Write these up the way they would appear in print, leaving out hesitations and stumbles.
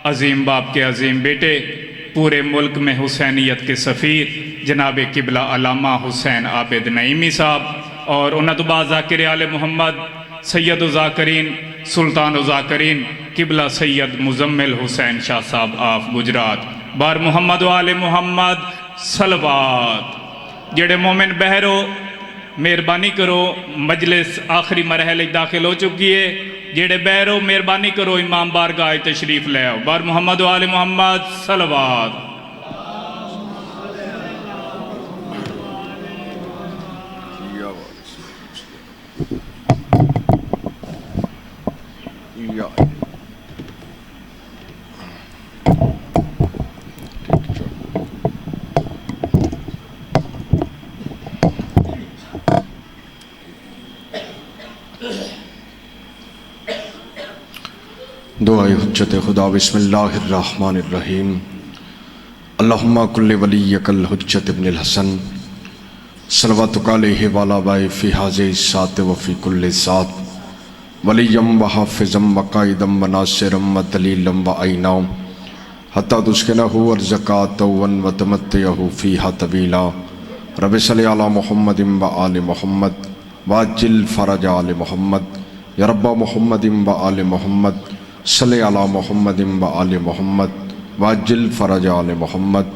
अजीम बाप के अजीम बेटे, पूरे मुल्क में हुसैनियत के सफ़ीर जनाब किबला अलामा हुसैन आबिद नईमी साहब और उन्नतबा ज़ाकिर आले मोहम्मद सैयद ज़ाकिरीन सुल्तान ज़ाकिरीन किबला सैयद मुजम्मिल हुसैन शाह साहब आफ गुजरात बार मोहम्मद वाले मोहम्मद सलवात। जेड़े मोमिन बहरो मेहरबानी करो, मजलिस आखिरी मरहले दाखिल हो चुकी है। जेड़े बहरो मेहरबानी करो, इमाम बारगाह तशरीफ ले आओ। बार मोहम्मद वाले मोहम्मद सलवात। दुआए हुज्जत खुदा बिस्मिल्लाहिर्रहमानिर्रहीम। अल्लाहुम्मा कुल्लि वलियकल हुज्जत इब्नुल हसन सलवातुक अलैहि वाला बाय फी हाज़िहि सात व फी कुल्लि सात वलियम व हाफ़िज़म व काइदम व नासिरम व दलीलम व ऐनाम हत्ता तुस्किनहु अर्ज़क़ातवन व तमत्तिअहु फ़ीहा तवीला। रब्बि सल्लि अला मुहम्मदिन व आलि मुहम्मद वाजिल फ़रज आलि मुहम्मद या रब्बा मुहम्मदिन व आलि मुहम्मद सल्लि अला मुहम्मदिन व आलि मुहम्मद वाजिल फ़रज आलि मुहम्मद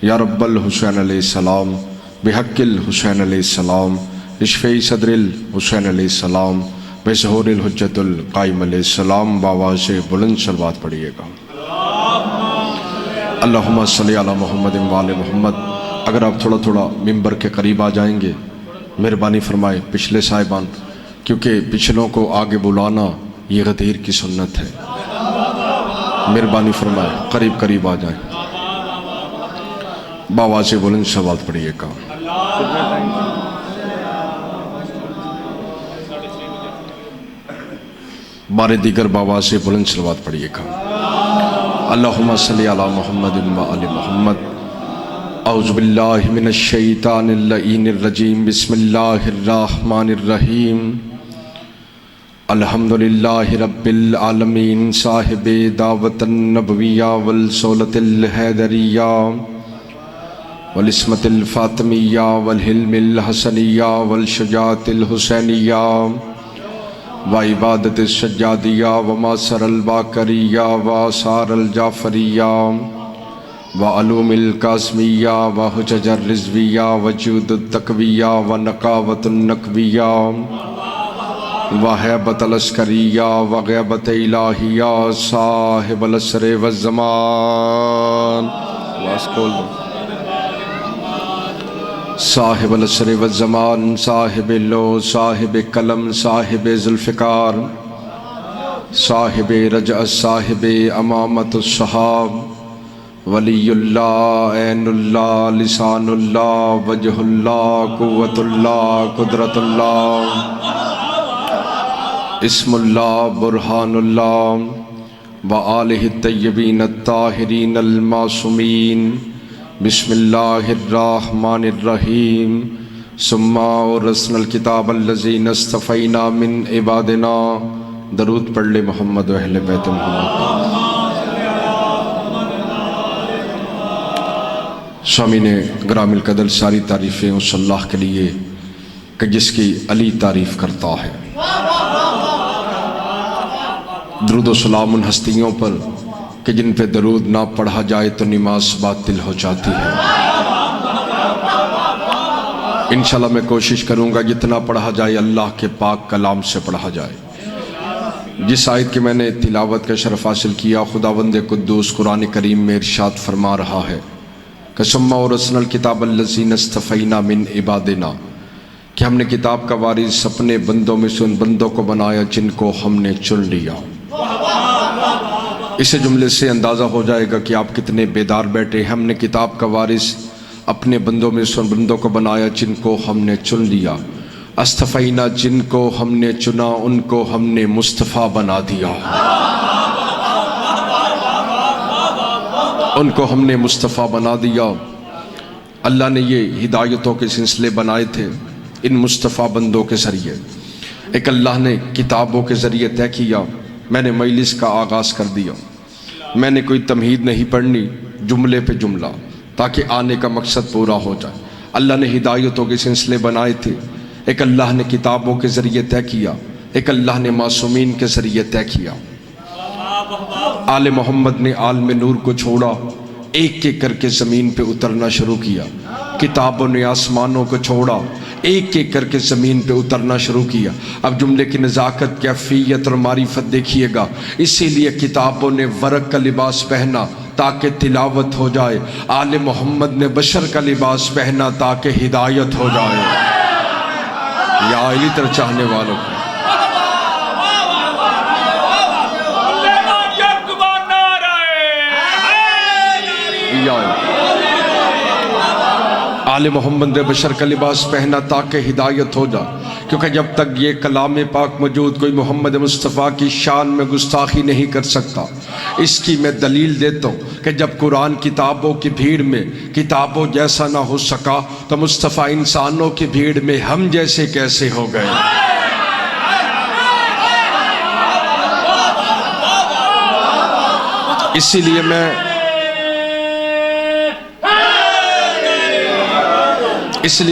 या रब्बल हुसैन अलैहिस्सलाम बिहक़्क़िल हुसैन अलैहिस्सलाम इश्फ़ई सदरिल हुसैन अलैहिस्सलाम बिज़ुहूरिल हुज्जतुल क़ाइम अलैहिस्सलाम। बाबा से बुलंद सलवात पढ़िएगा। अल्लाहुम्मा सल्लि अला मुहम्मदिन व आलि मुहम्मद। अगर आप थोड़ा थोड़ा मिंबर के करीब आ जाएंगे, मेहरबानी फरमाए पिछले साहिबान, क्योंकि पिछलों को आगे बुलाना ये गदीर की सुन्नत है। मेहरबानी फरमाए करीब करीब आ जाएं। बाबा से बुलंद सवाल पढ़िएगा। बारे दीगर बाबा से बुलंद सलवात पढ़िएगा। अल्लाहुम्मा सल्लि अला मुहम्मदिन व आलि मुहम्मद। औज़ु बिल्लाहि मिनश शैतानिर लईनिर रजीम। बिस्मिल्लाहिर रहमानिर रहीम। अल्हम्दुलिल्लाहि रब्बिल आलमीन साहिबे दावतन नबविया वल सौलतिल हैदरिया वल इस्मतिल फातिमिया वल हिल्मिल हसनिया वल शुजातिल हुसैनिया व इबादतिस सज्जादिया व मासरल बाकरिया व आसारल जाफरिया व अलूमिल कासमिया व हुज्जर रिज़विया व जूदुत तकविया व नकावतुन नकविया वहबत लश्करिया व ग़ैबत इलाहिया साहिबल असर व ज़मान साहिबल असर व ज़मान साहिब लो साहिब कलम साहिब ज़ुल्फ़िकार साहिब रजा साहिब अमामतुस सहाब वलीयुल्लाह ऐनुल्लाह लिसानुल्लाह वजहुल्लाह कुव्वतुल्लाह कुदरतुल्लाह इस्मुल्लाह बुरहानुल्लाह व आलिहि तय्यबीन अत्ताहिरीन अल-मासूमीन। बिस्मिल्लाहिर्रहमानिर्रहीम। सुम्मा औरसनल किताब अल्लज़ी नस्तफ़ैना मिन इबादिना। दरूद पढ़ ले मोहम्मद व अहले बैत मोहम्मद। स्वामी ने ग्रामिल कदर सारी तारीफ़ें उस अल्लाह के लिए कि जिसकी अली तारीफ़ करता है। दरूद व सलाम उन हस्तियों पर कि जिन पे दरूद ना पढ़ा जाए तो नमाज बातिल हो जाती है। इंशाल्लाह मैं कोशिश करूँगा जितना पढ़ा जाए अल्लाह के पाक कलाम से पढ़ा जाए। जिस आयत की मैंने तिलावत का शरफ हासिल किया, खुदावंद कुद्दूस कुरान करीम में इरशाद फरमा रहा है कि सुम्मा औरसनल किताब अल्लज़ी नस्तफ़ैना मिन इबादिना, कि हमने किताब का वारिस अपने बंदों में से उन बंदों को बनाया जिनको हमने चुन लिया। इस जुमले से अंदाज़ा हो जाएगा कि आप कितने बेदार बैठे। हमने किताब का वारिस अपने बंदों में से उन बंदों को बनाया जिनको हमने चुन लिया। अस्तफ़ैना, जिनको हमने चुना उनको हमने मुस्तफ़ा बना दिया। उनको हमने मुस्तफ़ा बना दिया। अल्लाह ने ये हिदायतों के सिलसिले बनाए थे इन मुस्तफ़ा बंदों के ज़रिए। एक अल्लाह ने किताबों के ज़रिए तय किया। मैंने मजलिस का आगाज़ कर दिया। मैंने कोई तमहीद नहीं पढ़नी, जुमले पे जुमला, ताकि आने का मकसद पूरा हो जाए। अल्लाह ने हिदायतों के सिलसिले बनाए थे। एक अल्लाह ने किताबों के ज़रिए तय किया, एक अल्लाह ने मासूमीन के ज़रिए तय किया। आले मोहम्मद ने आलम नूर को छोड़ा, एक एक करके ज़मीन पे उतरना शुरू किया। किताबों ने आसमानों को छोड़ा, एक एक करके ज़मीन पे उतरना शुरू किया। अब जुमले की नज़ाकत, कैफियत और मारिफत देखिएगा। इसीलिए किताबों ने वरक का लिबास पहना ताकि तिलावत हो जाए, आले मोहम्मद ने बशर का लिबास पहना ताकि हिदायत हो जाए। या अली तरह चाहने वालों को आले मोहम्मद ने बशर का लिबास पहना ताकि हिदायत हो जाए। क्योंकि जब तक ये कलाम पाक मौजूद, कोई मोहम्मद मुस्तफ़ा की शान में गुस्ताखी नहीं कर सकता। इसकी मैं दलील देता हूँ कि जब कुरान किताबों की भीड़ में किताबों जैसा ना हो सका, तो मुस्तफ़ा इंसानों की भीड़ में हम जैसे कैसे हो गए। इसीलिए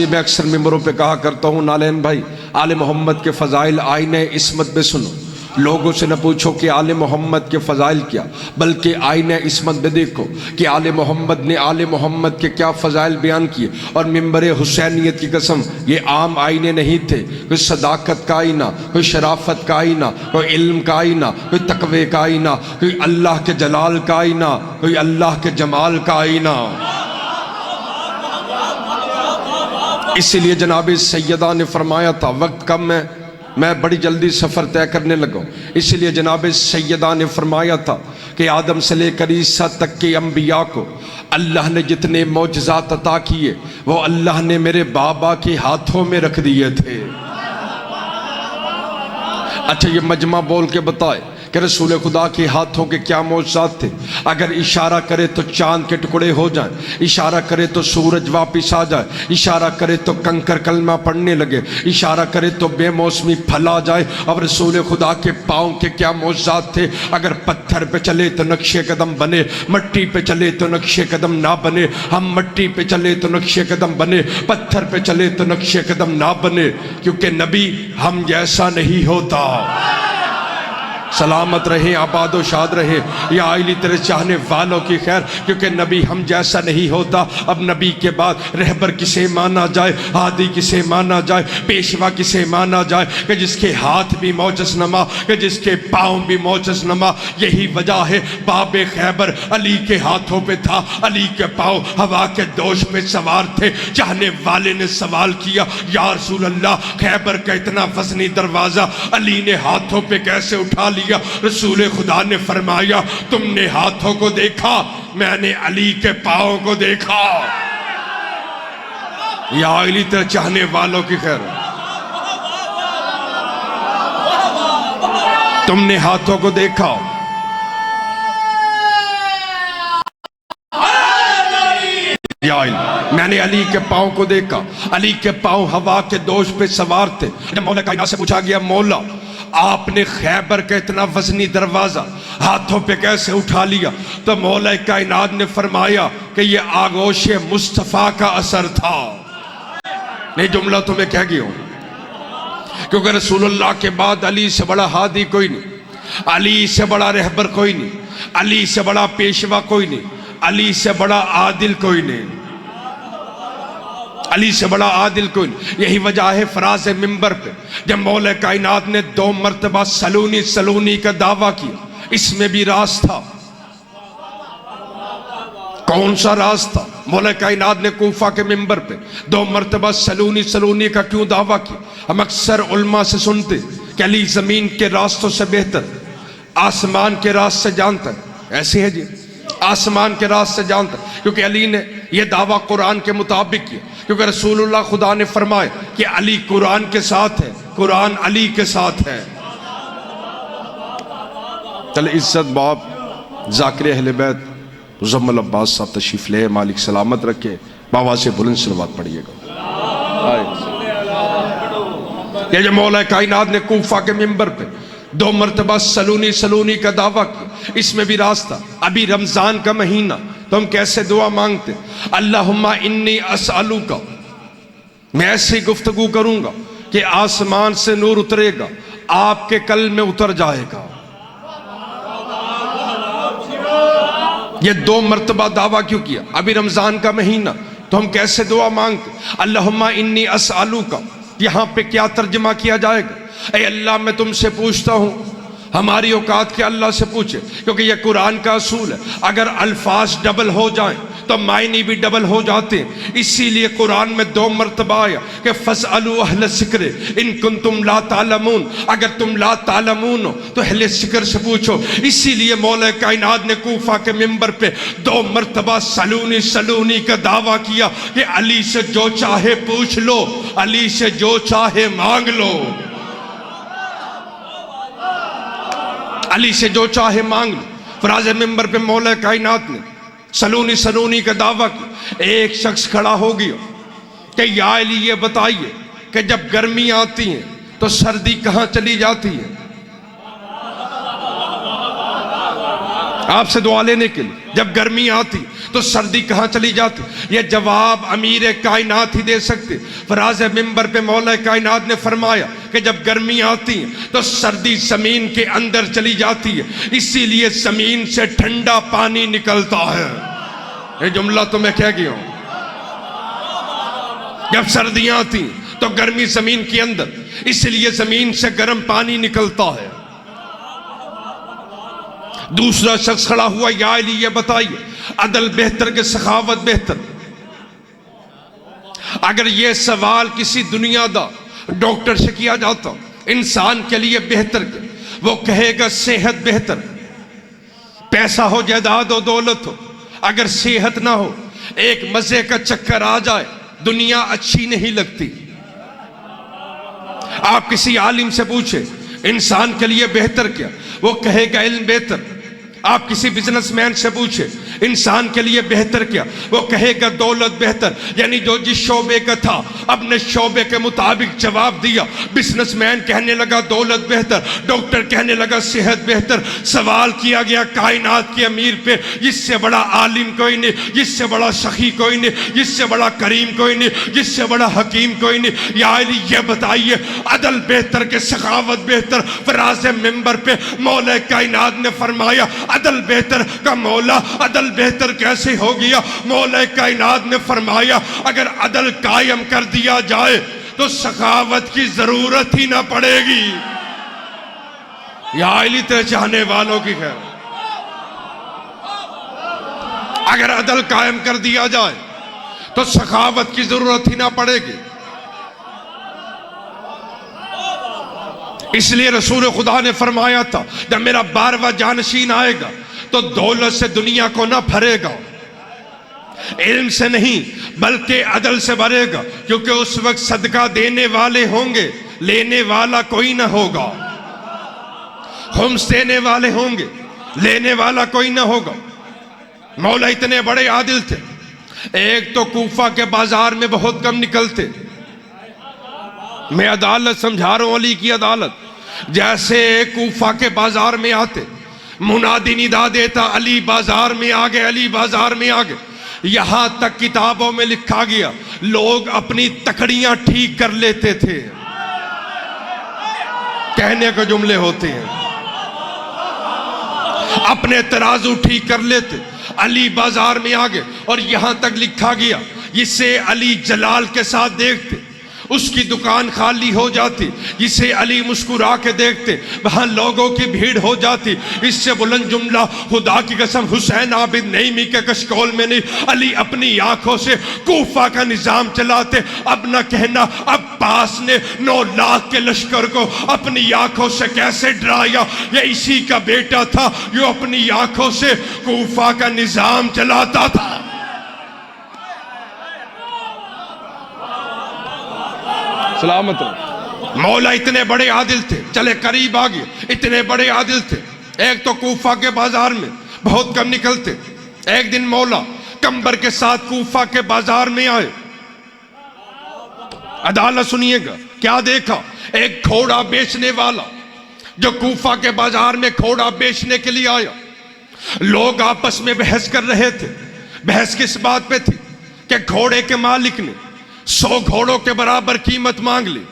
मैं अक्सर मिंबरों पे कहा करता हूँ, नालेन भाई, आले मोहम्मद के फ़ज़ाइल आईने इस्मत में सुनो। लोगों से न पूछो कि आले मोहम्मद के फ़ज़ाइल क्या, बल्कि आईने इस्मत में देखो कि आले मोहम्मद ने आले मोहम्मद के क्या फ़ज़ाइल बयान किए। और मिंबर हुसैनियत की कसम, ये आम आईने नहीं थे। कोई सदाकत का आईना, कोई शराफत का आईना, कोई इल्म का आईना, कोई तकवे का आईना, कोई अल्लाह के जलाल का आईना, कोई अल्लाह के जमाल का आईना। इसीलिए जनाब सैयदा ने फरमाया था, वक्त कम है, मैं बड़ी जल्दी सफ़र तय करने लगा। इसलिए जनाब सैयदा ने फरमाया था कि आदम से लेकर ईसा तक के अम्बिया को अल्लाह ने जितने मौजज़ात अता किए, वो अल्लाह ने मेरे बाबा के हाथों में रख दिए थे। अच्छा, ये मजमा बोल के बताए कि रसूल खुदा के हाथों के क्या मौजज़ात थे। अगर इशारा करे तो चांद के टुकड़े हो जाएं, इशारा करे तो सूरज वापस आ जाए, इशारा करे तो कंकर कलमा पढ़ने लगे, इशारा करे तो बेमौसमी फल आ जाए। और रसूल खुदा के पाँव के क्या मौजज़ात थे। अगर पत्थर पे चले तो नक्शे कदम बने, मट्टी पे चले तो नक्शे कदम ना बने। हम मट्टी पे चले तो नक्शे कदम बने, पत्थर पे चले तो नक्शे कदम ना बने, क्योंकि नबी हम जैसा नहीं होता। सलामत रहे, आबाद व शाद रहे या आइली तेरे चाहने वालों की खैर, क्योंकि नबी हम जैसा नहीं होता। अब नबी के बाद रहबर किसे माना जाए, हादी किसे माना जाए, पेशवा किसे माना जाए, कि जिसके हाथ भी मौजस नमा, कि जिसके पाँव भी मौजस नमा। यही वजह है बाबे खैबर अली के हाथों पे था, अली के पाँव हवा के दोष पे सवार थे। चाहने वाले ने सवाल किया, या रसूल अल्लाह, खैबर का इतना वज़नी दरवाज़ा अली ने हाथों पे कैसे उठा लिया। रसूल खुदा ने फरमाया, तुमने हाथों को देखा, मैंने अली के पाँव को देखा। या अली तेरे चाहने वालों की खैर, तुमने हाथों को देखा, मैंने अली के पाँव को देखा। अली के पाँव हवा के दोष पे सवार थे। जब मौला कायनात से पूछा गया, मौला आपने खैबर का इतना वजनी दरवाजा हाथों पे कैसे उठा लिया, तो मौला कायनात ने फरमाया कि ये आगोश मुस्तफ़ा का असर था। नहीं, जुमला तो मैं कह गया हूं, क्योंकि रसूलुल्लाह के बाद अली से बड़ा हादी कोई नहीं, अली से बड़ा रहबर कोई नहीं, अली से बड़ा पेशवा कोई नहीं, अली से बड़ा आदिल कोई नहीं, अली से बड़ा आदिल कोई नहीं। यही वजह है फराज मिंबर पे जब मौला कायनात ने 2 मरतबा सलूनी सलूनी का दावा किया, इसमें भी राज था। कौन सा राज था? मौला कायनात ने कूफा के मिंबर पे 2 मरतबा सलूनी सलूनी का क्यों दावा किया? हम अक्सर उल्मा से सुनते कि अली जमीन के रास्तों से बेहतर आसमान के रास्ते से जानता है। ऐसे है जी, आसमान के रास्ते से जानता, क्योंकि अली ने यह दावा कुरान के मुताबिक किया, क्योंकि रसूलुल्लाह खुदा ने फरमाया कि अली कुरान के साथ है, कुरान अली के साथ है। चले इज्जत बाप ज़ाकिर अहले बैत मुज़म्मिल अब्बास साहब तशरीफ ले, मालिक सलामत रखे। बाबा से बुलंद सलवात पढ़िएगा। ये जो मौला कायनात ने कूफा के मिंबर पे 2 मरतबा सलूनी सलूनी का दावा किया, इसमें भी रास्ता। अभी रमजान का महीना, तो हम कैसे दुआ मांगते? अल्लाहुम्मा इन्नी असअलू का, मैं ऐसी गुफ्तगू करूंगा कि आसमान से नूर उतरेगा, आपके कल में उतर जाएगा। ये 2 मरतबा दावा क्यों किया? अभी रमजान का महीना, तो हम कैसे दुआ मांगते? अल्लाहुम्मा इन्नी असअलू का, यहां पे क्या तर्जमा किया जाएगा? ऐ अल्लाह, मैं तुमसे पूछता हूं, हमारी औकात के अल्लाह से पूछे, क्योंकि यह कुरान का असूल है, अगर अल्फाज डबल हो जाएं तो मायने भी डबल हो जाते हैं। इसीलिए कुरान में 2 मरतबा आया कि फसअलू अहल सिक्र इन कुंतुम ला तालमून, अगर तुम ला तालमून हो तो अहले सिक्र से पूछो। इसीलिए मौला कायनात ने कूफा के मिंबर पे 2 मरतबा सलूनी सलूनी का दावा किया कि अली से जो चाहे पूछ लो, अली से जो चाहे मांग लो, अली से जो चाहे मांग लो। फराज मिंबर पे मौला कायनात ने सलूनी सलूनी का दावा किया। एक शख्स खड़ा हो गया कि या अली, ये बताइए कि जब गर्मी आती है तो सर्दी कहां चली जाती है? आपसे दुआ लेने के लिए, जब गर्मी आती तो सर्दी कहां चली जाती? यह जवाब अमीर कायनात ही दे सकते। फराज मिंबर पे मौला कायनात ने फरमाया कि जब गर्मी आती है तो सर्दी जमीन के अंदर चली जाती है, इसीलिए जमीन से ठंडा पानी निकलता है। ये जुमला तो मैं कह गया हूं। जब सर्दियां आती तो गर्मी जमीन के अंदर, इसलिए जमीन से गर्म पानी निकलता है। दूसरा शख्स खड़ा हुआ, या अली, ये बताइए अदल बेहतर के सखावत बेहतर? अगर यह सवाल किसी दुनियादार डॉक्टर से किया जाता, इंसान के लिए बेहतर क्या? वो कहेगा सेहत बेहतर। पैसा हो, जायदाद हो, दौलत हो, अगर सेहत ना हो, एक मजे का चक्कर आ जाए, दुनिया अच्छी नहीं लगती। आप किसी आलिम से पूछे इंसान के लिए बेहतर क्या, वो कहेगा इल्म बेहतर। आप किसी बिजनेसमैन से पूछे इंसान के लिए बेहतर क्या, वो कहेगा दौलत बेहतर। यानी जो जिस शोबे का था अपने शोबे के मुताबिक जवाब दिया। बिजनेसमैन कहने लगा दौलत बेहतर, डॉक्टर कहने लगा सेहत बेहतर। सवाल किया गया कायनात के अमीर पे, जिससे बड़ा आलिम कोई नहीं, जिससे बड़ा सखी कोई नहीं, जिससे बड़ा करीम कोई नहीं, जिससे बड़ा हकीम कोई नहीं। या अली, ये बताइए अदल बेहतर के सखावत बेहतर? फराज मिंबर पे मौला कायनात ने फरमाया अदल बेहतर का मौला अदल बेहतर कैसे हो गया? मौला कायनात ने फरमाया अगर अदल कायम कर दिया जाए तो सखावत की जरूरत ही ना पड़ेगी। या अली, तेरे चाहने वालों की खैर, अगर अदल कायम कर दिया जाए तो सखावत की जरूरत ही ना पड़ेगी। इसलिए रसूल खुदा ने फरमाया था जब मेरा 12वां जानशीन आएगा तो दौलत से दुनिया को ना भरेगा, इल्म से नहीं बल्कि अदल से भरेगा, क्योंकि उस वक्त सदका देने वाले होंगे, लेने वाला कोई ना होगा। खुम्स देने वाले होंगे, लेने वाला कोई ना होगा। मौला इतने बड़े आदिल थे, एक तो कूफा के बाजार में बहुत कम निकलते। मैं अदालत समझा रहा हूं, अली की अदालत। जैसे कूफा के बाजार में आते, मुनादी निदा देता अली बाजार में आ गए, अली बाजार में आ गए। यहां तक किताबों में लिखा गया लोग अपनी तकड़ियां ठीक कर लेते थे। कहने के जुमले होते हैं, अपने तराजू ठीक कर लेते। अली बाजार में आ गए और यहां तक लिखा गया जिसे अली जलाल के साथ देखते उसकी दुकान खाली हो जाती, जिसे अली मुस्कुरा के देखते वहां लोगों की भीड़ हो जाती। इससे बुलंद जुमला खुदा की कसम हुसैन आबिद नईमी के कशकोल में नहीं, अली अपनी आंखों से कूफा का निजाम चलाते। अब न कहना अब्बास ने 9 लाख के लश्कर को अपनी आंखों से कैसे डराया, ये इसी का बेटा था जो अपनी आंखों से कूफा का निजाम चलाता था। सलामत रहो। मौला इतने बड़े आदिल थे, चले करीब आ गए, इतने बड़े आदिल थे। एक तो कूफा के बाजार में बहुत कम निकलते। एक दिन मौला कंबर के साथ कूफा के बाजार में आए। अदालत सुनिएगा क्या देखा, एक घोड़ा बेचने वाला जो कूफा के बाजार में घोड़ा बेचने के लिए आया। लोग आपस में बहस कर रहे थे। बहस किस बात पे थी कि घोड़े के मालिक ने 100 घोड़ों के बराबर कीमत मांग ली।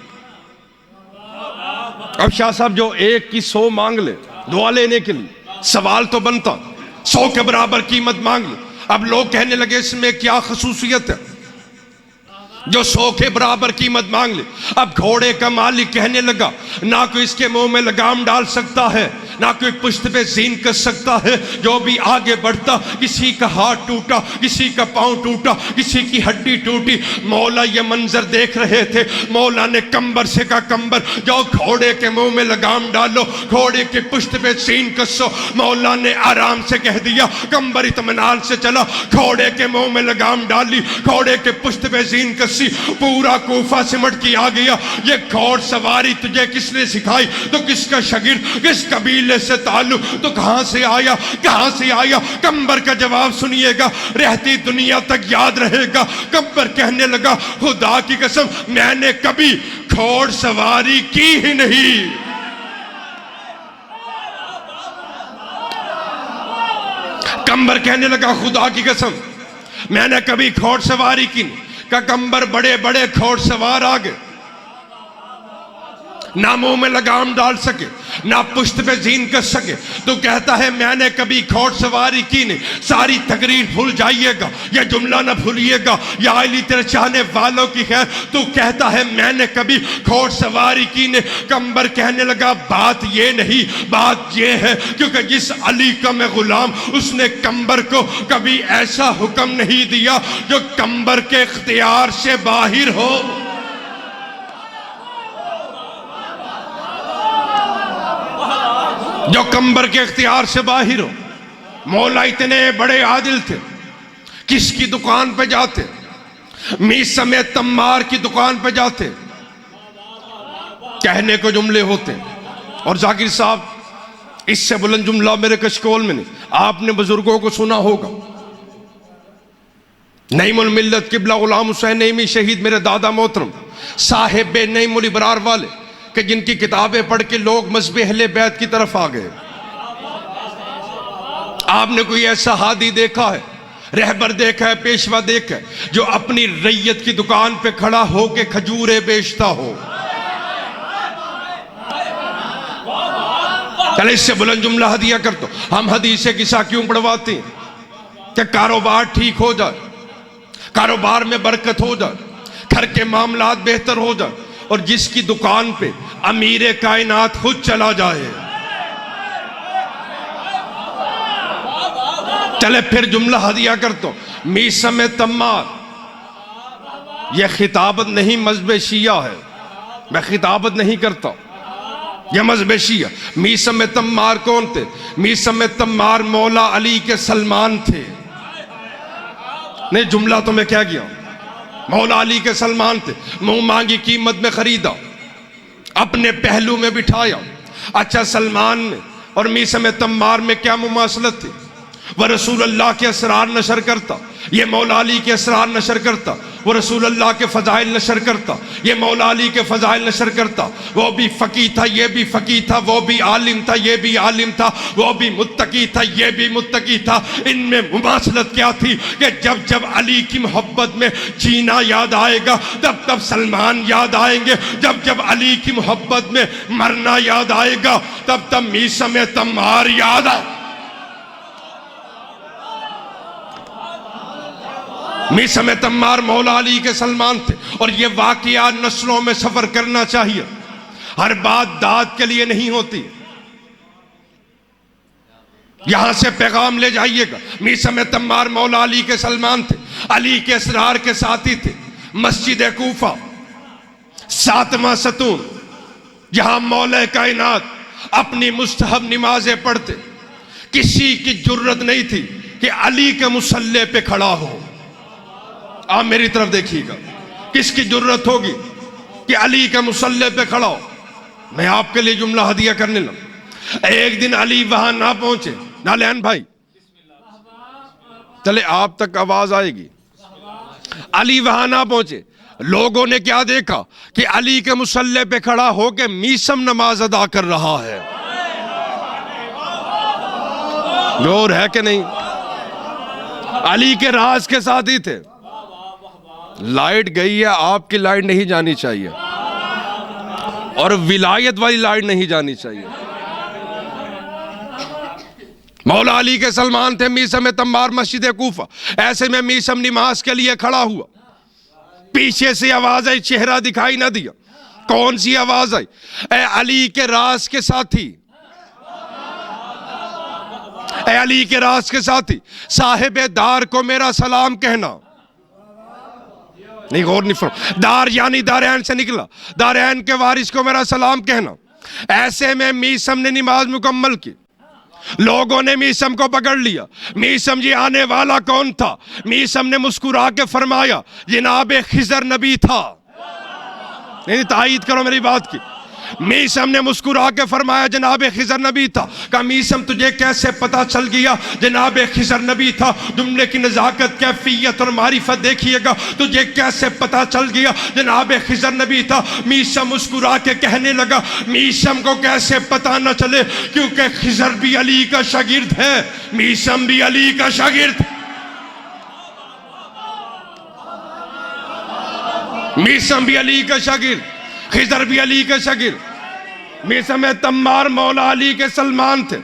अब शाह साहब जो एक की 100 मांग ले दुआ लेने के लिए, सवाल तो बनता 100 के बराबर कीमत मांग ली। अब लोग कहने लगे इसमें क्या खसूसियत है जो 100 के बराबर कीमत मांग ले। अब घोड़े का मालिक कहने लगा, ना कोई इसके मुंह में लगाम डाल सकता है, ना कोई पुश्त पे जीन कर सकता है। जो भी आगे बढ़ता, किसी का हाथ टूटा, किसी का पांव टूटा, किसी की हड्डी टूटी। मौला ये मंजर देख रहे थे। मौला ने कंबर से कहा, कंबर जाओ घोड़े के मुंह में लगाम डालो, घोड़े के पुश्त पे जीन कसो। मौला ने आराम से कह दिया, कंबर इत्मीनान से चला, घोड़े के मुंह में लगाम डाली, घोड़े के पुश्त पे जीन कसी। पूरा कूफा सिमट के आ गया। ये घोड़ सवारी तुझे किसने सिखाई? तो किसका शागिर्द, किस कबीले से ताल्लुक, तो कहां से आया, कहां से आया? कंबर का जवाब सुनिएगा, रहती दुनिया तक याद रहेगा। कंबर कहने लगा, खुदा की कसम मैंने कभी घोड़ सवारी की ही नहीं। कंबर कहने लगा, खुदा की कसम मैंने कभी घोड़ सवारी की नहीं। का कंबर बड़े बड़े घोड़ सवार आ गए, ना मुंह में लगाम डाल सके, ना पुश्त पे जीन कर सके। तो कहता है मैंने कभी घोड़ सवारी की नहीं। सारी तकरीर भूल जाइएगा, यह जुमला ना भूलिएगा, या अली तेरे चाहने वालों की खैर। तो कहता है मैंने कभी घोड़ सवारी की नहीं। कंबर कहने लगा, बात ये नहीं, बात ये है क्योंकि जिस अली का मैं गुलाम, उसने कंबर को कभी ऐसा हुक्म नहीं दिया जो कंबर के इख्तियार से बाहिर हो। जो कंबर के इख्तियार से बाहिर हो। मौला इतने बड़े आदिल थे, किसकी दुकान पे जाते? मीसम तम्मार की दुकान पे जाते, कहने को जुमले होते। और जाकिर साहब इससे बुलंद जुमला मेरे कशकोल में नहीं। आपने बुजुर्गों को सुना होगा, नईमुल मिल्लत किबला गुलाम हुसैन नईमी शहीद मेरे दादा मोहतरम साहिब नईमुल इबरार वाले, कि जिनकी किताबें पढ़ के लोग मज़हब अहले बैत की तरफ आ गए। आपने कोई ऐसा हादी देखा है, रहबर देखा है, पेशवा देखा है, जो अपनी रैयत की दुकान पे खड़ा होके खजूरें बेचता हो? चले इससे बुलंद जुमला हदिया कर दो। हम हदीसे किस्सा क्यों पढ़वाते हैं? कि कारोबार ठीक हो जाए, कारोबार में बरकत हो जाए, घर के मामलात बेहतर हो जाए, और जिसकी दुकान पे अमीरे कायनात खुद चला जाए। चले फिर जुमला हदिया कर दो। मीसम तम्मार, यह खिताबत नहीं, मज़हब शिया है। मैं खिताबत नहीं करता, यह मज़हब शिया। मीसम तम्मार कौन थे? मीसम तम्मार मौला अली के सलमान थे। नहीं, जुमला तो मैं क्या किया, मौला अली के सलमान थे। मुंह मांगी कीमत में खरीदा, अपने पहलू में बिठाया। अच्छा, सलमान में और मीसम तम्मार में क्या मुमासलत थी? वह रसूल अल्लाह के असरार नशर करता, ये मौला अली के असरार नशर करता। वो रसूल अल्लाह के फ़ज़ाइल नशर करता, ये मौला अली के फ़ज़ाइल नशर करता। वो भी फ़क़ीह था, ये भी फ़क़ीह था, वो भी आलिम था, ये भी आलिम था, वो भी मुत्तकी था, ये भी मुत्तकी था। इनमें मुमासलत क्या थी कि जब जब अली की मोहब्बत में जीना याद आएगा, तब तब सलमान याद आएंगे। जब जब अली की मोहब्बत में मरना याद आएगा, तब तब मीसम तम्मार याद आ। मीसम तम्मार मौला अली के सलमान थे। और ये वाक़िया नस्लों में सफर करना चाहिए, हर बात दाद के लिए नहीं होती। यहां से पैगाम ले जाइएगा। मीसम तम्मार मौला अली के सलमान थे, अली के असरार के साथी थे। मस्जिद कूफा 7वां सतून, जहां मौला कायनात अपनी मुस्तहब नमाजें पढ़ते, किसी की जुर्रत नहीं थी कि अली के मुसल्ले पे खड़ा हो। आप मेरी तरफ देखिएगा, किसकी जरूरत होगी कि अली के मुसल्ले पे खड़ा हो? मैं आपके लिए जुमला हदिया करने लगा। एक दिन अली वहां ना पहुंचे, नालैन भाई चले आप तक आवाज आएगी। अली वहां ना पहुंचे, लोगों ने क्या देखा कि अली के मुसल्ले पे खड़ा होके मीसम नमाज अदा कर रहा है। जोर है कि नहीं? अली के राज के साथी थे। लाइट गई है, आपकी लाइट नहीं जानी चाहिए और विलायत वाली लाइट नहीं जानी चाहिए। मौला अली के सलमान थे। मीसम तम्मार मस्जिद कूफा। ऐसे में मीसम नमाज के लिए खड़ा हुआ, पीछे से आवाज आई, चेहरा दिखाई ना दिया। कौन सी आवाज आई? ए अली के राज के साथी, ए अली के राज के साथी, साहिब दार को मेरा सलाम कहना। नहीं, गौर नहीं फरमा। दार यानी दारैन से निकला, दारैन के वारिस को मेरा सलाम कहना। ऐसे में मीसम ने नमाज मुकम्मल की। लोगों ने मीसम को पकड़ लिया। मीसम जी आने वाला कौन था? मीसम ने मुस्कुरा के फरमाया, जनाब खिजर नबी था। नहीं, तायीद करो मेरी बात की। मीसम ने मुस्कुरा के फरमाया, जनाब खिजर नबी था। कहा, मीसम तुझे कैसे पता चल गया जनाब खिजर नबी था? जुमले की नजाकत, कैफियत और मारिफत देखिएगा। तुझे कैसे पता चल गया जनाब खिजर नबी था? मीसम मुस्कुरा के कहने लगा, मीसम को कैसे पता न चले, क्योंकि खिजर भी अली का शागिर्द है, मीसम भी अली का शागिर्द। मीसम भी अली का शागिर्द, खिजर भी अली के शागिर्द। मीसम तम्मार मौला अली के सलमान थे।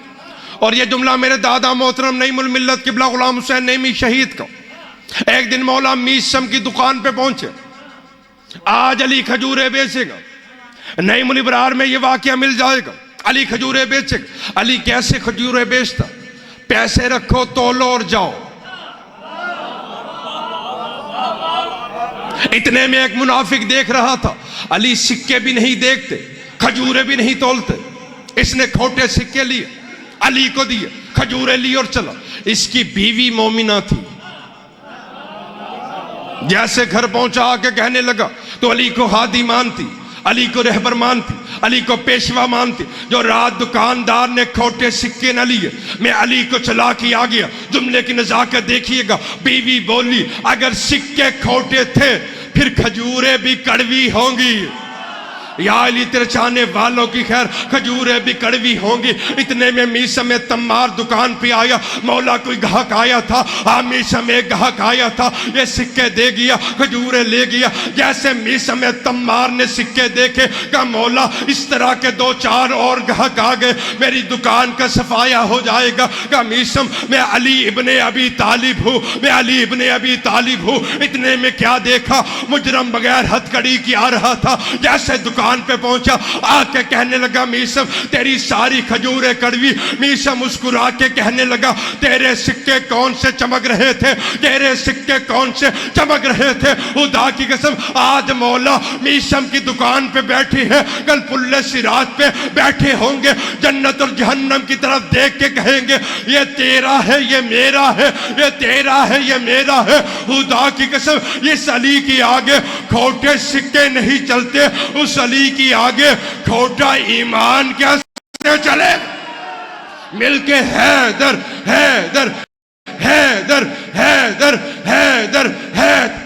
और ये जुमला मेरे दादा मोहतरम नईमुल मिल्लत किबला गुलाम हुसैन नईमी शहीद का। एक दिन मौला मीसम की दुकान पे पहुंचे। आज अली खजूरें बेचेगा, नईमुल इब्रार में ये वाकया मिल जाएगा। अली खजूरें बेचेगा। अली कैसे खजूरें बेचता? पैसे रखो, तोलो और जाओ। इतने में एक मुनाफिक देख रहा था, अली सिक्के भी नहीं देखते, खजूरें भी नहीं तोलते। इसने खोटे सिक्के लिए, अली को दिए, खजूरें ली और चला। इसकी बीवी मोमिना थी। जैसे घर पहुंचा आके कहने लगा, तो अली को हादी मानती, अली को रहबर मानती, अली को पेशवा मानती। जो रात दुकानदार ने खोटे सिक्के न लिए, मैं अली को चला के आ गया। जुमले की नजाकत देखिएगा। बीवी बोली, अगर सिक्के खोटे थे फिर खजूरें भी कड़वी होंगी। या अली तेरे चाहने वालों की खैर, खजूरें भी कड़वी होंगी। इतने में मीसम तम्मार दुकान पे आया। मौला कोई ग्राहक आया था, मीसम एक ग्राहक आया था, ये सिक्के दे गया, खजूरें ले गया। जैसे मीसम तम्मार ने सिक्के देखे, कहा मौला इस तरह के 2-4 और ग्राहक आ गए, मेरी दुकान का सफाया हो जाएगा। कहा मीसम, मैं अली इब्ने अबी तालिब हूँ, मैं अली इब्ने अबी तालिब हूँ। इतने में क्या देखा, मुजरम बगैर हथकड़ी की आ रहा था। जैसे दुकान पे पहुंचा, आके कहने लगा, मीसम तेरी सारी खजूरें कड़वी। मीसम मुस्कुरा के कहने लगा, तेरे सिक्के कौन से चमक रहे थे, तेरे सिक्के कौन से चमक रहे थे? खुदा की कसम, आज मौला मीसम की दुकान पे बैठी है, कल पुल्ले सिरात पे बैठे होंगे। जन्नत और जहन्नम की तरफ देख के कहेंगे, ये तेरा है, ये मेरा है, ये तेरा है, ये मेरा है। खुदा की कसम, इस अली की आगे खोटे सिक्के नहीं चलते, उस अली की आगे खोटा ईमान कैसे चले? मिलके हैदर हैदर हैदर हैदर हैदर हैदर।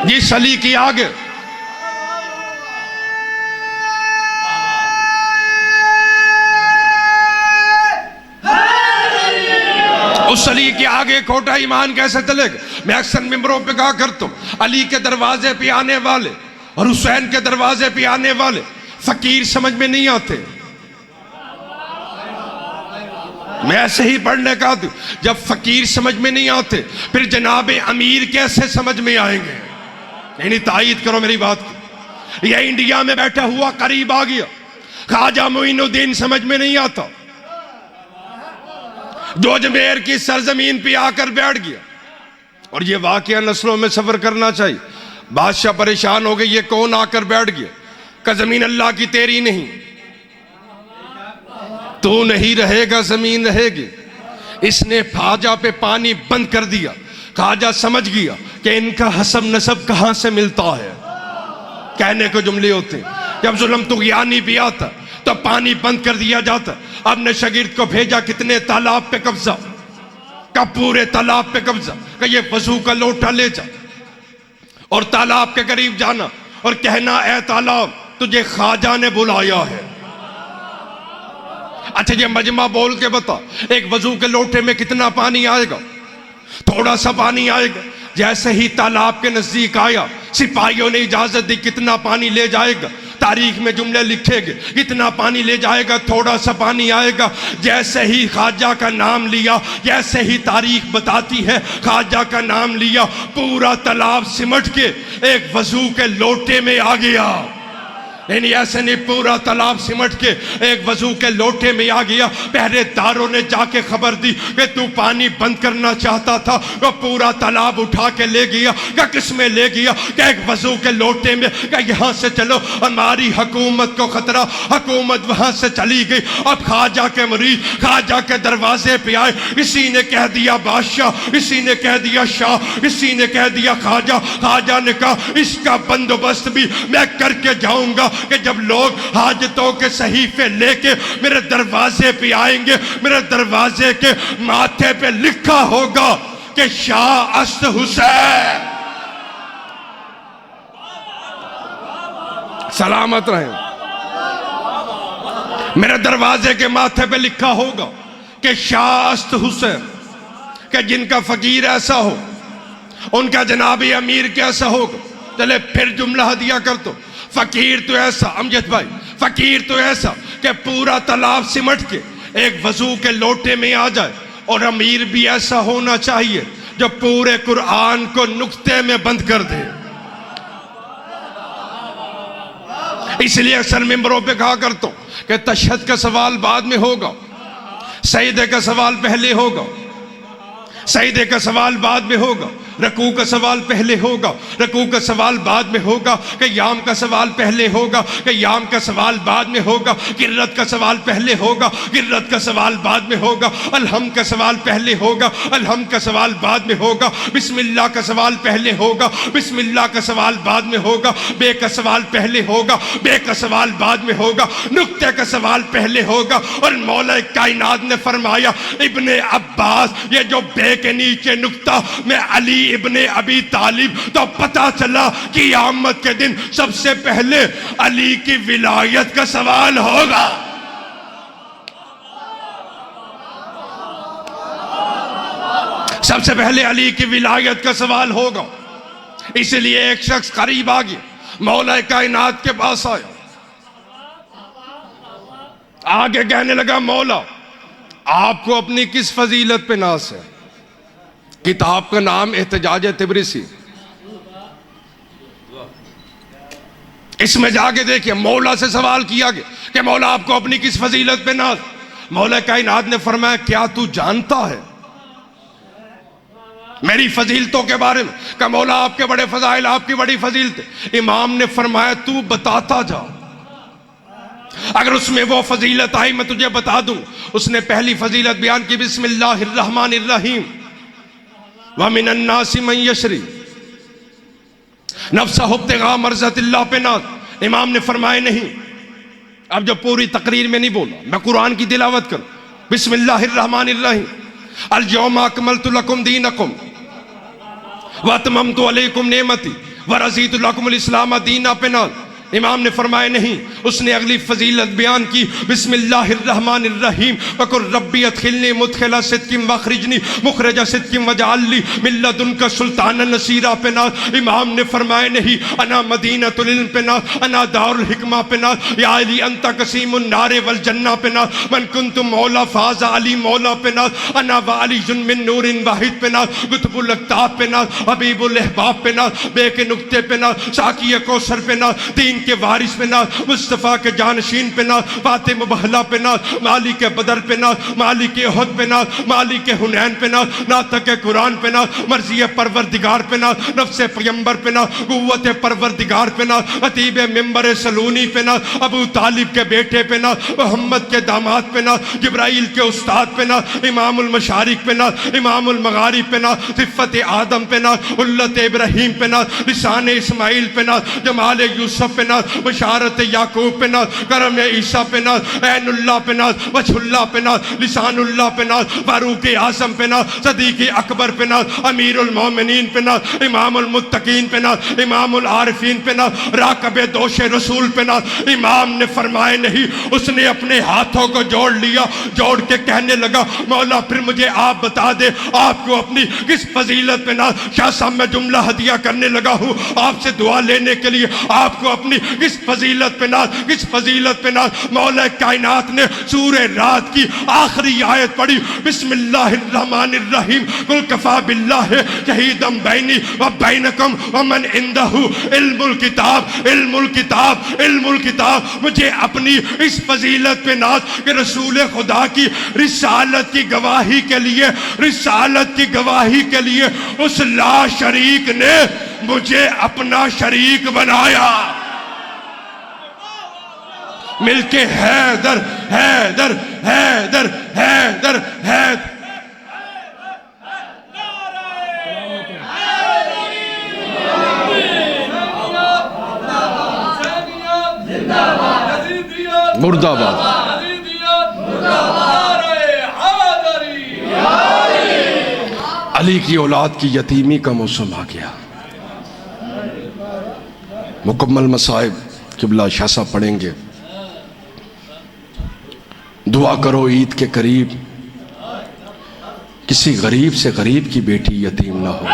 जिस अली की आगे उस अली के आगे खोटा ईमान कैसे चलेगा? मैं अक्सर मिंबरों पे कहा करता हूं, अली के दरवाजे पे आने वाले और हुसैन के दरवाजे पे आने वाले फकीर समझ में नहीं आते। मैं ऐसे ही पढ़ने का हूं, जब फकीर समझ में नहीं आते फिर जनाब अमीर कैसे समझ में आएंगे? नहीं, तायीद करो मेरी बात की। यह इंडिया में बैठा हुआ करीब आ गया, ख्वाजा मोइनुद्दीन समझ में नहीं आता, जो अजमेर की सरजमीन पे आकर बैठ गया। और ये वाकया नस्लों में सफर करना चाहिए। बादशाह परेशान हो गए, ये कौन आकर बैठ गया? का जमीन अल्लाह की तेरी नहीं, तू नहीं रहेगा जमीन रहेगी। इसने ख्वाजा पे पानी बंद कर दिया। ख्वाजा समझ गया कि इनका हसब नसब कहां से मिलता है। कहने को जुमले होते हैं, जब जुल्म तुग़यानी भी आता तो पानी बंद कर दिया जाता। अब ने शागिर्द को भेजा, कितने तालाब पे कब्जा, का पूरे तालाब पे कब्जा, का ये वजू का लोटा ले जा और तालाब के करीब जाना और कहना, ए तालाब तुझे ख्वाजा ने बुलाया है। अच्छा ये मजमा बोल के बता, एक वजू के लोटे में कितना पानी आएगा? थोड़ा सा पानी आएगा। जैसे ही तालाब के नजदीक आया, सिपाहियों ने इजाजत दी, कितना पानी ले जाएगा? तारीख में जुमले लिखेंगे, कितना पानी ले जाएगा? थोड़ा सा पानी आएगा। जैसे ही ख्वाजा का नाम लिया, जैसे ही तारीख बताती है ख्वाजा का नाम लिया, पूरा तालाब सिमट के एक वजू के लोटे में आ गया। नहीं ऐसे नहीं, पूरा तालाब सिमट के एक वजू के लोटे में आ गया। पहरेदारों ने जाके खबर दी कि तू पानी बंद करना चाहता था, वो पूरा तालाब उठा के ले गया। क्या किस में ले गया? क्या एक वजू के लोटे में? क्या यहाँ से चलो, हमारी हुकूमत को खतरा। हुकूमत वहां से चली गई। अब ख्वाजा के मरीज ख्वाजा के दरवाजे पे आए। इसी ने कह दिया बादशाह, इसी ने कह दिया शाह, इसी ने कह दिया ख्वाजा। ख्वाजा ने कहा इसका बंदोबस्त भी मैं करके जाऊंगा कि जब लोग हाजतों के सहीफे लेके मेरे दरवाजे पे आएंगे, मेरे दरवाजे के माथे पे लिखा होगा कि शाह अस्त हुसैन। सलामत रहे। मेरे दरवाजे के माथे पे लिखा होगा कि शाह अस्त हुसैन, कि जिनका फकीर ऐसा हो उनका जनाबी अमीर कैसा होगा। चले फिर जुमला दिया कर, तो फकीर तो ऐसा, अमजद भाई, फकीर तो ऐसा कि पूरा तालाब सिमट के एक वजू के लोटे में आ जाए। और अमीर भी ऐसा होना चाहिए जो पूरे कुरान को नुक्ते में बंद कर दे। इसलिए अक्सर मिंबरों पे कहा करता हूं कि तशहद का सवाल बाद में होगा, सईदे का सवाल पहले होगा, सईदे का सवाल बाद में होगा, रकू का सवाल पहले होगा, रकू का सवाल बाद में होगा, कि याम का सवाल पहले होगा, कि याम का सवाल बाद में होगा, किर्रत का सवाल पहले होगा, किर्रत का सवाल बाद में होगा, अलहम का सवाल पहले होगा, अलहम का सवाल बाद में होगा, बिस्मिल्लाह का सवाल पहले होगा, बिस्मिल्लाह का सवाल बाद में होगा, बे का सवाल पहले होगा, बे का सवाल बाद में होगा, नुक्ते का सवाल पहले होगा। और मौला कायनात ने फरमाया इब्ने अब्बास, ये जो बे के नीचे नुक्ता में अली इब्ने अबी तालिब, तो पता चला कि क़यामत के दिन सबसे पहले अली की विलायत का सवाल होगा। सबसे पहले अली की विलायत का सवाल होगा। इसलिए एक शख्स करीब आ गया, मौला कायनात के पास आया, आगे कहने लगा मौला आपको अपनी किस फजीलत पे नाज है? किताब का नाम एहतजाज तिब्रिसी, इसमें जाके देखिए मौला से सवाल किया गया कि मौला आपको अपनी किस फजीलत पे नाज? मौला कायनात ने फरमाया क्या तू जानता है मेरी फजीलतों के बारे में? क्या मौला आपके बड़े फजाइल, आपकी बड़ी फजीलत। इमाम ने फरमाया तू बताता जा, अगर उसमें वो फजीलत आई मैं तुझे बता दूं। उसने पहली फजीलत बयान की, बिस्मिल्लाहिर्रहमानिर्रहीम, व मिनन नासि मन यशरी नफ्सहु इब्तिगा मर्ज़तिल्लाह पे नाज। इमाम ने फरमाया नहीं, अब जो पूरी तकरीर में नहीं बोला, मैं कुरान की तिलावत करूं। बिस्मिल्लाहिर्रहमानिर्रहीम, अल यौमा अकमलतु लकुम दीनकुम व अतममतु अलैकुम नेमती व रज़ीतु लकुमुल इस्लाम दीना पे नाज। इमाम ने फरमाया नहीं, उसने अगली फजीलत बयान की, बिस्मिल्लाहिर्रहमानिर्रहीम, वकुर रब्बी अदखिलनी मुदखिला सिद्किन वअखरिजनी मुखरजा सिद्किन वजअलनी मिन लदुनका सुल्तानन नसीरा पे नाज। इमाम ने फरमाया नहीं, अना मदीनतुल इल्म पे नाज, अना दारुल हिकमा पे नाज, या अली अंता कसीमुन नारे वल जन्ना पे नाज, मन कुन्तु मौला फाज़ा अली मौला पे नाज, अना व अलीयुन मिन नूरिन वाहिद पे नाज, कुतुबुल अक्ताब पे नाज, हबीबुल अहबाब पे नाज, बे के नुक्ते पे नाज, साकी कौसर पे नाज, दीन के वारिस पे नाज, मुस्तफ़ा के जानशीन पे नाज, फातिमा बहला पे नाज, मालिक के बदर पे नाज, मालिक के उहद पे नाज, मालिक के हुनैन पे नाज, नातक कुरान पे नाज, मर्ज़ी परवरदिगार पे नाज, नफ्स पैगंबर पे नाज, कुव्वत परवरदिगार पे नाज, अतीब मिंबर सलूनी पे नाज, अबू तालिब के बेटे पे नाज, मोहम्मद के दामाद पे नाज, जिब्राइल के उस्ताद पे नाज, इमामुल मशारिक पे नाज, इमामुल मगारिब पे नाज, सिफ़त आदम पे नाज, उल्लत इब्राहीम पे नाज, लिसान इस्माइल पे नाज, जमाल यूसुफ पे नाज, बशारत याकूब पे नाज, करम ईसा पे नाज, ऐनुल्लाह पे नाज, वजहुल्लाह पे नाज, लिसानुल्लाह पे नाज, फारूक आज़म पे नाज, सदीक अकबर पे नाज, अमीरुल मोमिनीन पे नाज, इमामुल मुत्तकीन पे नाज, इमामुल आरिफीन पे नाज, राकबे दोश रसूल पे नाज। इमाम ने फरमाए नहीं, उसने अपने हाथों को जोड़ लिया, जोड़ के कहने लगा मौला फिर मुझे आप बता दे आपको अपनी किस फजीलत पे नाज। शाह साहब मैं जुमला हदिया करने लगा हूँ आपसे दुआ लेने के लिए, आपको अपनी किस फजीलत पे नाज, किस फजीलत पे नाज। मौला कायनात ने सूरे रात की आखिरी आयत पढ़ी, बिस्मिल्लाहिर्रहमानिर्रहीम, कुल कफा बिल्लाहि शहीदम बैनी व बैनकुम व मन इंदहु इल्मुल किताब, इल्मुल किताब, इल्मुल किताब। मुझे अपनी इस फजीलत पे नाज कि रसूल खुदा की रिसालत की गवाही के लिए, रिसालत की गवाही के लिए उस ला शरीक ने मुझे अपना शरीक बनाया। मिलके हैदर हैदर हैदर हैदर हैदर। मुर्दाबाद। अली की औलाद की यतीमी का मौसम आ गया। मुकम्मल मसाइब किबला शाह साहब पढ़ेंगे। दुआ करो ईद के करीब किसी गरीब से गरीब की बेटी यतीम ना हो।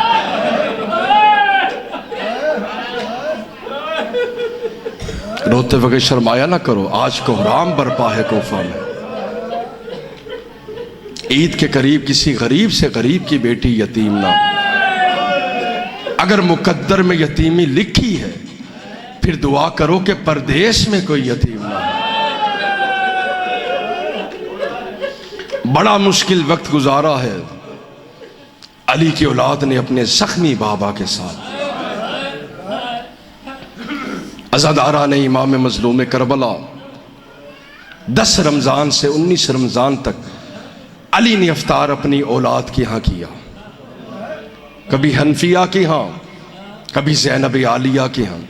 रोते वक्त शर्माया ना करो, आज कोहराम बरपा है कोफा में। ईद के करीब किसी गरीब से गरीब की बेटी यतीम ना। अगर मुकद्दर में यतीमी लिखी है फिर दुआ करो कि परदेश में कोई यतीम ना हो। बड़ा मुश्किल वक्त गुजारा है अली की औलाद ने अपने जख्मी बाबा के साथ। अज़ादारा ने इमाम मज़लूम करबला 10 रमज़ान से 19 रमज़ान तक अली ने इफ्तार अपनी औलाद के यहाँ किया। कभी हनफिया के यहाँ, कभी ज़ैनब आलिया के यहाँ।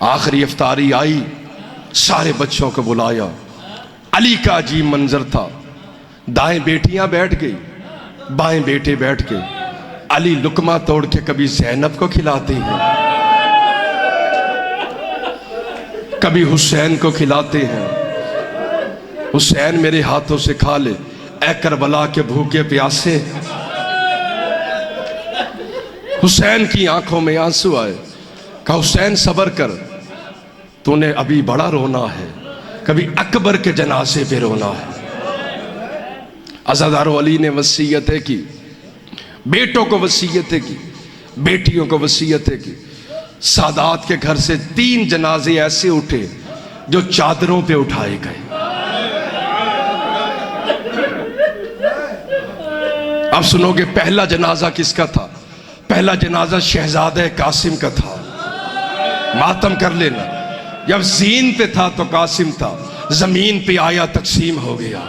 आखिरी इफ्तारी आई, सारे बच्चों को बुलाया। अली का अजीब मंजर था, दाएं बेटियां बैठ गई, बाएं बेटे बैठ गए। अली लुकमा तोड़ के कभी ज़ैनब को खिलाते हैं, कभी हुसैन को खिलाते हैं। हुसैन मेरे हाथों से खा ले, ऐ करबला के भूखे प्यासे। हुसैन की आंखों में आंसू आए, कहा हुसैन सबर कर, तूने अभी बड़ा रोना है, कभी अकबर के जनाजे पे रोना है। अज़ादारो अली ने वसीयतें की, बेटों को वसीयतें की, बेटियों को वसीयतें की। सादात के घर से 3 जनाजे ऐसे उठे जो चादरों पे उठाए गए। अब सुनोगे पहला जनाजा किसका था? पहला जनाजा शहजादे कासिम का था। मातम कर लेना, जब जीन पे था तो कासिम था, जमीन पे आया तकसीम हो गया।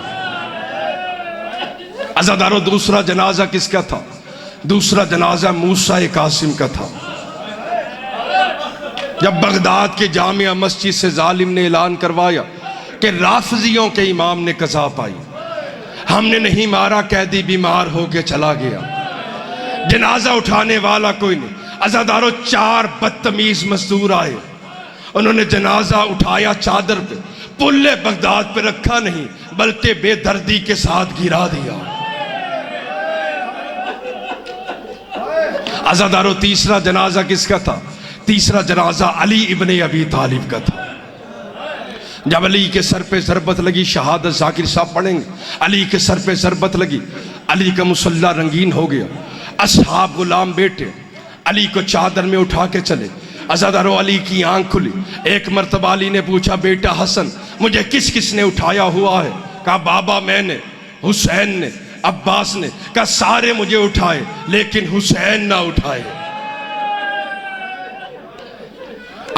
अज़ादारो दूसरा जनाजा किसका था? दूसरा जनाजा मूसा कासिम का था। जब बगदाद के जामिया मस्जिद से जालिम ने ऐलान करवाया कि राफजियों के इमाम ने कज़ा पाई, हमने नहीं मारा, कैदी बीमार होके चला गया, जनाजा उठाने वाला कोई नहीं। अज़ादारो 4 बदतमीज मजदूर आए, उन्होंने जनाजा उठाया, चादर पे पुल्ले बगदाद पे रखा नहीं बल्कि बेदर्दी के साथ गिरा दिया। अज़ादारो तीसरा जनाजा किसका था? तीसरा जनाजा अली इब्ने अबी तालिब का था। जब अली के सर पे ज़रबत लगी, शहादत ज़ाकिर साहब पढ़ेंगे, अली के सर पे ज़रबत लगी, अली का मुसल्ला रंगीन हो गया। असहाब गुलाम बेटे अली को चादर में उठा के चले। अज़ादारो अली की आंख खुली। एक मर्तबा अली ने पूछा, बेटा हसन मुझे किस किस ने उठाया हुआ है? कहा बाबा मैंने, हुसैन ने, अब्बास ने। कहा सारे मुझे उठाए लेकिन हुसैन ना उठाए।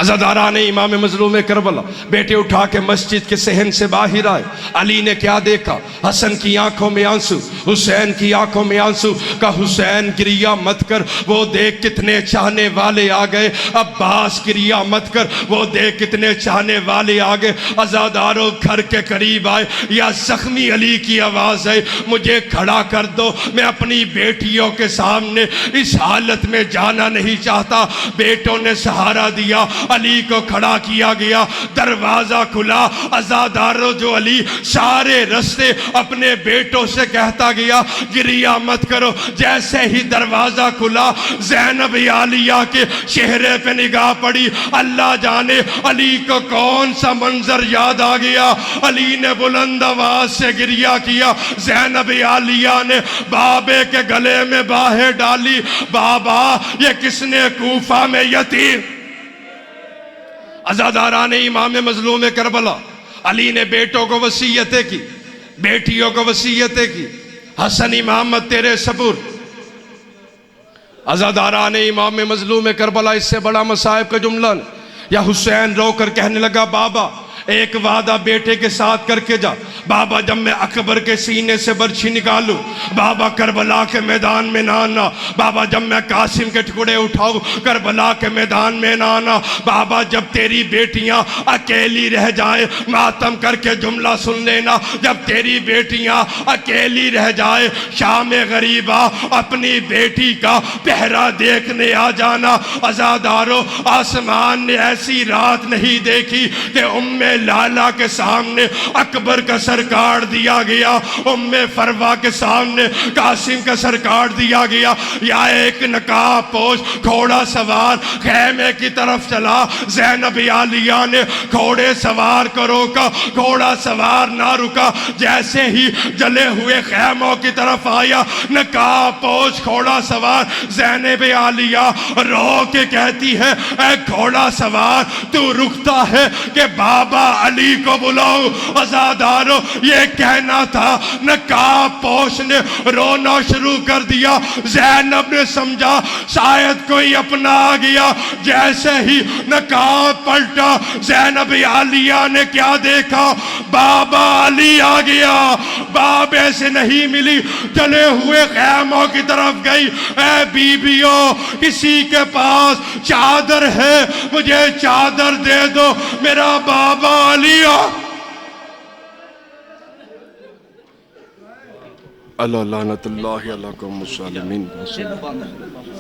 अज़ादारान इमाम मज़लूम करबला बेटे उठा के मस्जिद के सहन से बाहर आए। अली ने क्या देखा? हसन की आंखों में आंसू, हुसैन की आंखों में आंसू। का हुसैन गिरिया मत कर, वो देख कितने चाहने वाले आ गए। अब्बास गिरिया मत कर, वो देख कितने चाहने वाले आ गए। अज़ादारों घर के करीब आए, या जख्मी अली की आवाज़ है, मुझे खड़ा कर दो, मैं अपनी बेटियों के सामने इस हालत में जाना नहीं चाहता। बेटों ने सहारा दिया, अली को खड़ा किया गया, दरवाजा खुला। अज़ादारों जो अली सारे रास्ते अपने बेटों से कहता गया गिरिया मत करो। जैसे ही दरवाजा खुला, ज़ैनब आलिया के चेहरे पे निगाह पड़ी। अल्लाह जाने अली को कौन सा मंजर याद आ गया। अली ने बुलंद आवाज से गिरिया किया। ज़ैनब आलिया ने बाबे के गले में बाहें डाली। बाबा, ये किसने कूफा में यतीम। अज़ादारान इमाम मज़लूम करबला, अली ने बेटों को वसीयतें की, बेटियों को वसीयतें की। हसन इमाम तेरे सबूर। अज़ादारान इमाम मज़लूम करबला इससे बड़ा मसाइब का जुमला नहीं। या हुसैन रोकर कहने लगा, बाबा एक वादा बेटे के साथ करके जा। बाबा, जब मैं अकबर के सीने से बर्छी निकालूं, बाबा करबला के मैदान में ना आना। बाबा, जब मैं कासिम के टुकड़े उठाऊं, करबला के मैदान में ना आना। बाबा, जब तेरी बेटियां अकेली रह जाएं, मातम करके जुमला सुन लेना, जब तेरी बेटियां अकेली रह जाए, शाम गरीबा अपनी बेटी का पहरा देखने आ जाना। अज़ादारों, आसमान ने ऐसी रात नहीं देखी कि उम्मे लाला के सामने अकबर का सर काट दिया गया, उम्मे फरवा के सामने कासिम का सर काट दिया गया। या एक नकाब पोश घोड़ा सवार खेमे की तरफ चला। ज़ैनब आलिया ने घोड़े सवार को रोका, घोड़ा सवार ना रुका। जैसे ही जले हुए खेमों की तरफ आया, नकाब पोश घोड़ा सवार ज़ैनब आलिया रो के कहती है, ऐ घोड़ा सवार, तू रुकता है कि बाबा अली को बुलाओ। अज़ादारों, ये कहना था, नकाब पोश ने रोना शुरू कर दिया। ज़ैनब ने समझा शायद कोई अपना आ गया। जैसे ही नकाब पलटा, ज़ैनब आलिया ने क्या देखा? बाबा अली आ गया। बाबे से नहीं मिली, जले हुए खैमों की तरफ गई। ऐ बीबियों, किसी के पास चादर है, मुझे चादर दे दो, मेरा बाबा अलिया। अल्लाह लानतुल्लाहि अलैकुम मुसल्लिमीन।